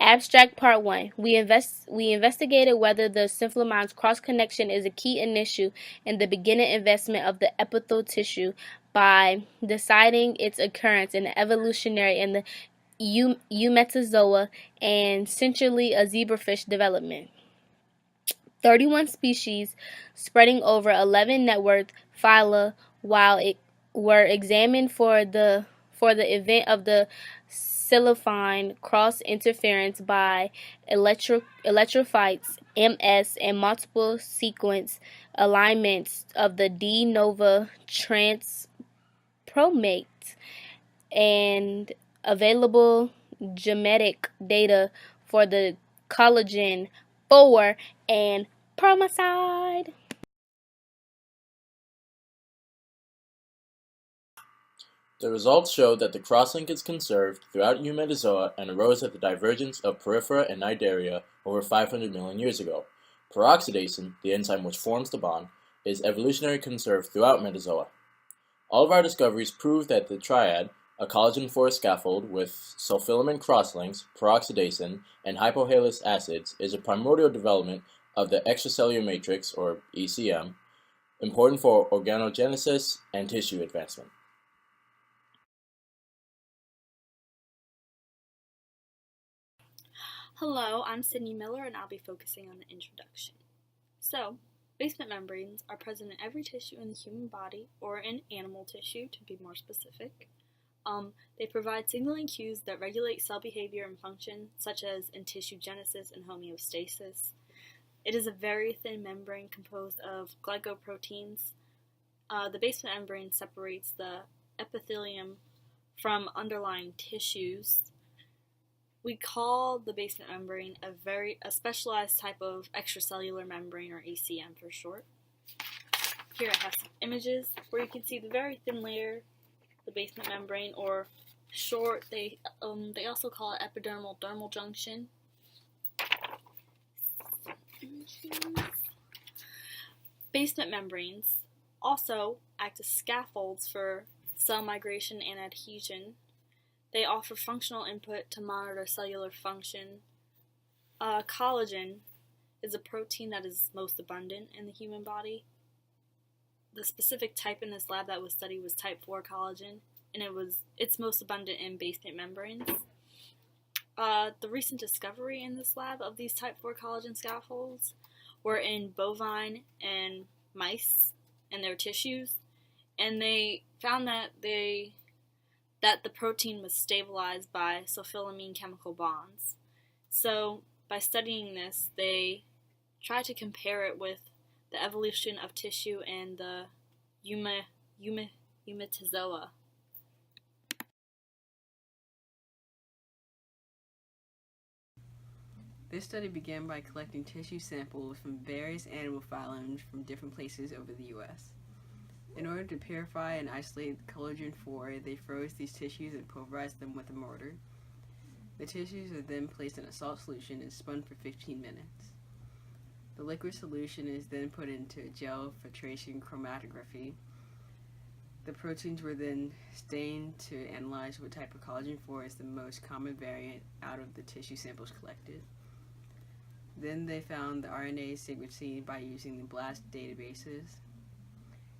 Abstract Part 1. We investigated whether the symphylamines cross-connection is a key issue in the beginning investment of the epithelial tissue by deciding its occurrence in the evolutionary in the Eumetazoa and centrally a zebrafish development. 31 species spreading over 11 networked phyla while it were examined for the event of the silifine cross interference by electrophytes MS and multiple sequence alignments of the de novo transpromate and available genetic data for the collagen 4 and promicide. The results showed that the crosslink is conserved throughout Eumetazoa and arose at the divergence of Porifera and Cnidaria over 500 million years ago. Peroxidase, the enzyme which forms the bond, is evolutionarily conserved throughout Metazoa. All of our discoveries prove that the triad, a collagen 4 scaffold with sulfilament crosslinks, peroxidase, and hypohalous acids, is a primordial development of the extracellular matrix, or ECM, important for organogenesis and tissue advancement. Hello, I'm Sydney Miller and I'll be focusing on the introduction. So, basement membranes are present in every tissue in the human body, or in animal tissue to be more specific. They provide signaling cues that regulate cell behavior and function, such as in tissue genesis and homeostasis. It is a very thin membrane composed of glycoproteins. The basement membrane separates the epithelium from underlying tissues. We call the basement membrane a specialized type of extracellular membrane, or ECM for short. Here I have some images where you can see the very thin layer, the basement membrane, or short, they also call it epidermal dermal junction. Basement membranes also act as scaffolds for cell migration and adhesion. They offer functional input to monitor cellular function. Collagen is a protein that is most abundant in the human body. The specific type in this lab that was studied was type 4 collagen, and it's most abundant in basement membranes. The recent discovery in this lab of these type 4 collagen scaffolds were in bovine and mice and their tissues, and they found that the protein was stabilized by sulfilamine chemical bonds. So by studying this, they tried to compare it with the evolution of tissue and the Eumetazoa. This study began by collecting tissue samples from various animal phylums from different places over the U.S. In order to purify and isolate collagen 4, they froze these tissues and pulverized them with a mortar. The tissues are then placed in a salt solution and spun for 15 minutes. The liquid solution is then put into a gel filtration chromatography. The proteins were then stained to analyze what type of collagen 4 is the most common variant out of the tissue samples collected. Then they found the RNA sequencing by using the BLAST databases.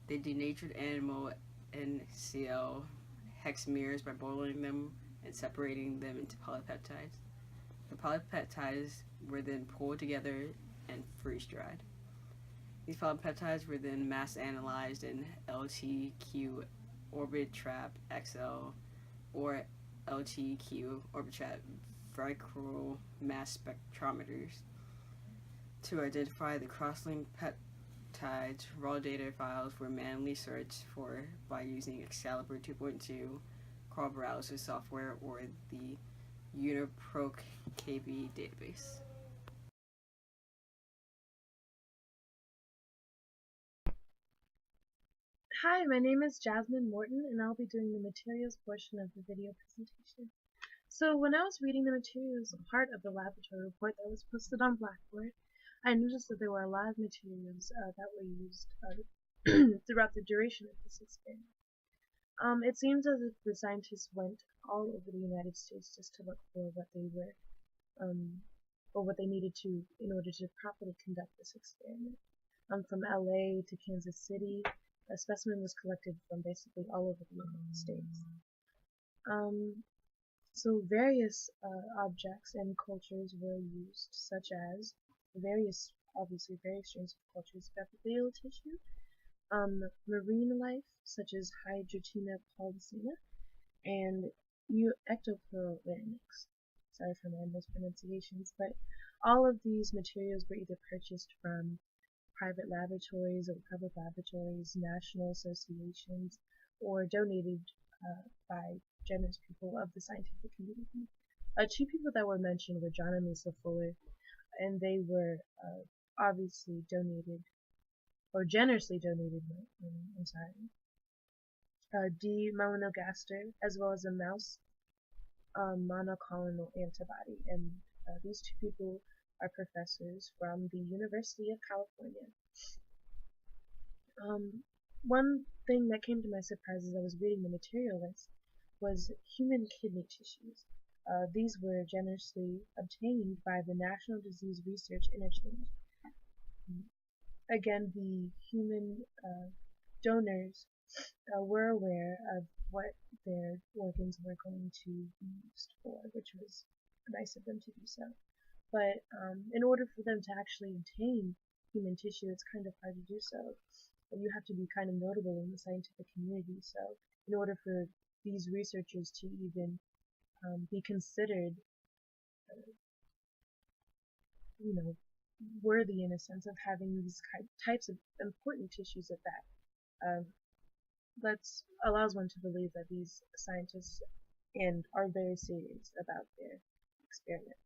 They denatured animal NCL hexamers by boiling them and separating them into polypeptides. The polypeptides were then pulled together and freeze-dried. These polypeptides were then mass analyzed in LTQ Orbitrap XL or LTQ Orbitrap Vicryl mass spectrometers to identify the cross-linked peptides. Raw data files were manually searched for by using Excalibur 2.2, crawl browser software, or the UniProtKB database. Hi, my name is Jasmine Morton, and I'll be doing the materials portion of the video presentation. So when I was reading the materials part of the laboratory report that was posted on Blackboard, I noticed that there were a lot of materials that were used throughout the duration of this experiment. It seems as if the scientists went all over the United States just to look for what they were or what they needed to in order to properly conduct this experiment. From LA to Kansas City, a specimen was collected from basically all over the United States. So various objects and cultures were used, such as obviously various strains of cultures of epithelial tissue, marine life, such as Hydrotina polycina, and Ectopleurolarynx. Sorry for my mispronunciations, but all of these materials were either purchased from private laboratories or public laboratories, national associations, or donated by generous people of the scientific community. Two people that were mentioned were John and Lisa Fuller, and they were obviously donated, or generously donated, D. melanogaster, as well as a mouse monoclonal antibody. And these two people are professors from the University of California. One thing that came to my surprise as I was reading the material list was human kidney tissues. These were generously obtained by the National Disease Research Interchange. Again, the human donors were aware of what their organs were going to be used for, which was nice of them to do so. But in order for them to actually obtain human tissue, it's kind of hard to do so. And you have to be kind of notable in the scientific community. So in order for these researchers to even be considered, worthy in a sense of having these types of important tissues at that, that allows one to believe that these scientists are very serious about their experiment.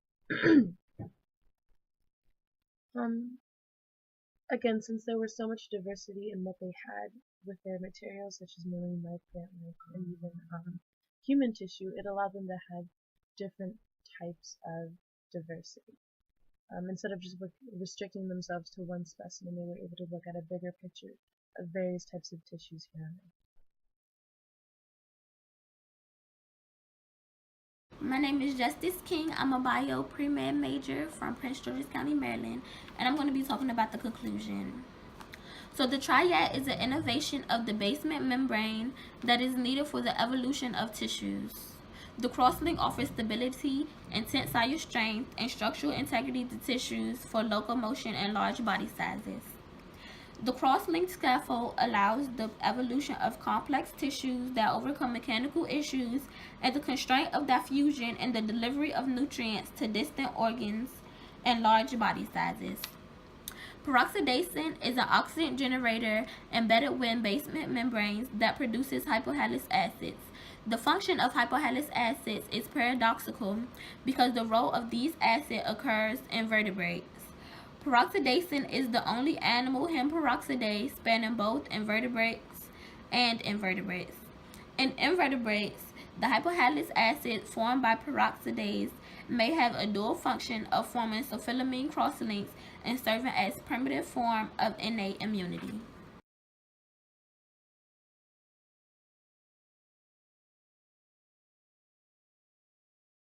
Again, since there was so much diversity in what they had with their materials, such as marine life, plant life, and even human tissue, it allowed them to have different types of diversity. Instead of just restricting themselves to one specimen, they were able to look at a bigger picture of various types of tissues here on Earth. My name is Justice King. I'm a bio pre-med major from Prince George's County, Maryland, and I'm going to be talking about the conclusion. So the triad is an innovation of the basement membrane that is needed for the evolution of tissues. The crosslink offers stability and tensile strength and structural integrity to tissues for locomotion and large body sizes. The cross-linked scaffold allows the evolution of complex tissues that overcome mechanical issues and the constraint of diffusion and the delivery of nutrients to distant organs and large body sizes. Peroxidase is an oxidant generator embedded within basement membranes that produces hypohalous acids. The function of hypohalous acids is paradoxical because the role of these acids occurs in vertebrates. Peroxidase is the only animal hemperoxidase spanning both invertebrates and invertebrates. In invertebrates, the hypohalous acid formed by peroxidase may have a dual function of forming sulfonylamine crosslinks and serving as primitive form of innate immunity.